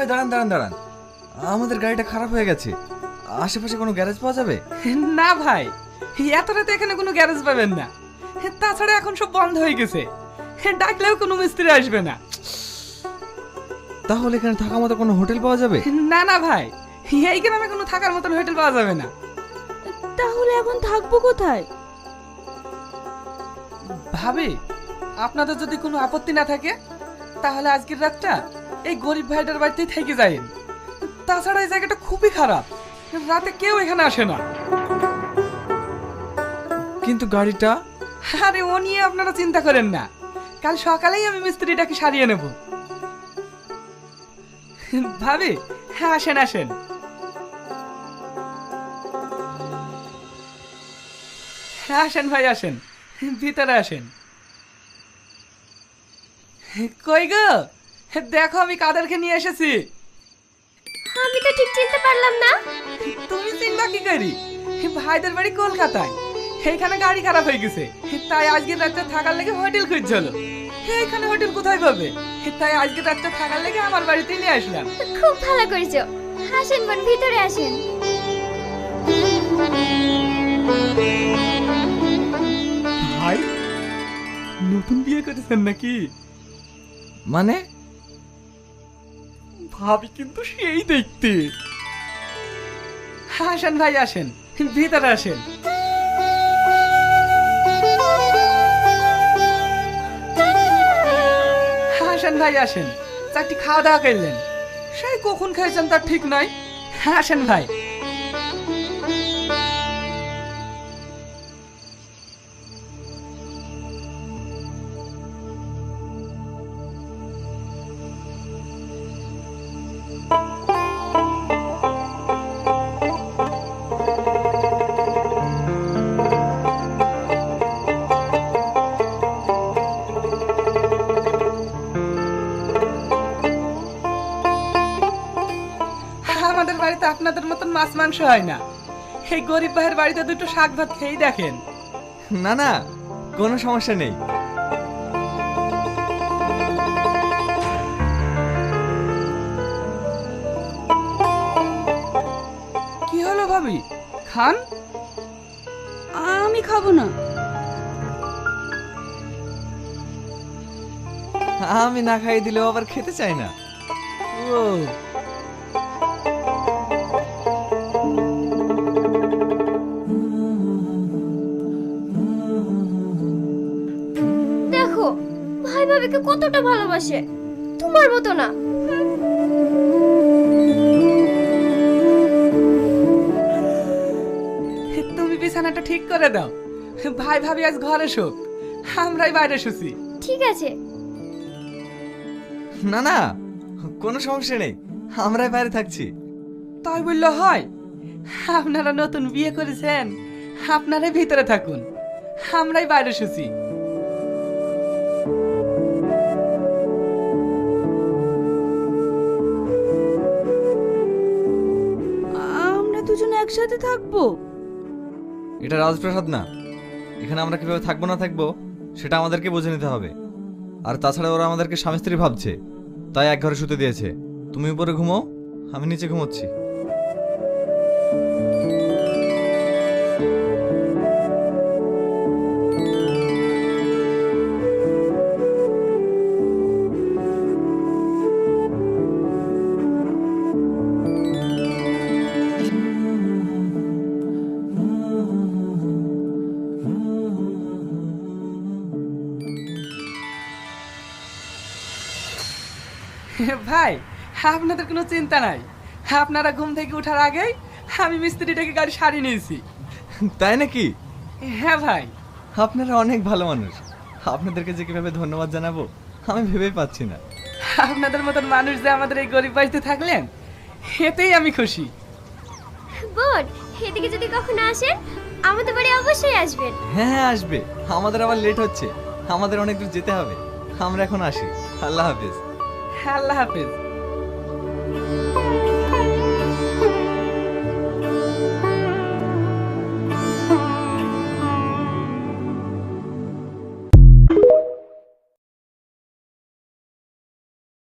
ভাই দাঁড়ান দাঁড়ান দাঁড়ান, আমাদের গাড়িটা খারাপ হয়ে গেছে। আশেপাশে কোনো গ্যারেজ পাওয়া যাবে? না ভাই, এত রাতে এখানে কোনো গ্যারেজ পাবেন না। তাছাড়া এখন সব বন্ধ হয়ে গেছে, ডাকলেও কোনো মিস্ত্রি আসবে না। তাহলে এখানে থাকার মতো কোনো হোটেল পাওয়া যাবে? না না ভাই, এই গ্রামে কোনো থাকার মতন হোটেল পাওয়া যাবে না। তাহলে এখন থাকবো কোথায়? ভাবি, আপনাদের যদি কোনো আপত্তি না থাকে তাহলে আজকের রাতটা এই গরিব ভাইটার বাড়িতেই থেকে যাইন। তাছাড়া এই জায়গাটা খুবই খারাপ, রাতে কেউ এখানে আসে না। কিন্তু গাড়িটা? আরে ও নিয়ে আপনারা চিন্তা করেন না, কাল সকালেই আমি মিস্ত্রিটাকে সারিয়ে নেব। ভাবি, হ্যাঁ আসেন আসেন। হ্যাঁ আসেন ভাই আসেন, ভিতরে আসেন। কই গো, দেখো আমি কাদেরকে নিয়ে এসেছি। আমি তো ঠিক চিনতে পারলাম না। তুমি চিনবা কি করি? ভাইদের বাড়ি কলকাতায়, এইখানে গাড়ি খারাপ হয়ে গেছে, তাই আজকের রাতটা থাকার লেগে হোটেল খুঁজছিল। এইখানে হোটেল কোথায় পাবে, তাই আজকের রাতটা থাকার লেগে আমার বাড়িতে নিয়ে আসলাম। খুব ভালো করেছো। আসেন বোন, ভিতরে আসেন। ভাই, নতুন বিয়ে করেছেন নাকি? মানে? ভাবি কিন্তু সেই দেখতে। আসেন ভাই আসেন, ভিতরে আসেন। আসেন ভাই আসেন, চারটি খাওয়া দাওয়া করলেন, সেই কখন খাইছেন তার ঠিক নাই। আসেন ভাই। আমাদের বাড়িতে আপনাদের মতন মাছ মাংস হয় না, এই গরিব ভাইয়ের বাড়িতে দুটো শাক ভাত খেয়েই দেখেন। না না, কোনো সমস্যা নেই। কি হলো ভাবি, খান? আমি খাবো না। আমি না খাইয়ে দিলেও আবার খেতে চাই না। ও, দেখো, ভাই ভাবিকে কতটা ভালোবাসে, তোমার মতো না। তুমি বিছানাটা ঠিক করে দাও, ভাই ভাবি আজ ঘরে শোক, আমরাই বাইরে শুছি। ঠিক আছে। না না, কোনো সমস্যা নেই, আমরাই বাইরে থাকছি। তাই বললে হয়? আপনারা নতুন বিয়ে করেছেন, আপনারাই ভিতরে থাকুন, আমরাই বাইরে শুছি। আমরা দুজন একসাথে থাকবো? এটা রাজপ্রাসাদ না, এখানে আমরা কিভাবে থাকবো না থাকবো সেটা আমাদেরকে বুঝে নিতে হবে। আর তাছাড়া ওরা আমাদেরকে স্বামী স্ত্রী ভাবছে, তাই এক ঘরে শুতে দিয়েছে। তুমি উপরে ঘুমাও, আমি নিচে ঘুমোচ্ছি। ভাই, আপনাদের কোনো চিন্তা নাই, আপনারা ঘুম থেকে ওঠার আগেই আমি মিস্ত্রিটাকে গাড়ি সারিয়ে নিয়েছি। তাই নাকি? হ্যাঁ ভাই। আপনারা অনেক ভালো মানুষ, আপনাদেরকে যে কিভাবে ধন্যবাদ জানাবো আমি ভেবেই পাচ্ছি না। আপনাদের মতন মানুষ যে আমাদের এই গরিব বাড়িতে থাকলেন, এতেই আমি খুশি। বোন, এদিকে যদি কখনো আসেন আমাদের বাড়ি অবশ্যই আসবেন। হ্যাঁ হ্যাঁ আসবে, আমাদের আবার লেট হচ্ছে, আমাদের অনেক দূর যেতে হবে। আমরা এখন আসি, আল্লাহ হাফেজ। আল্লাহ হাফেজ।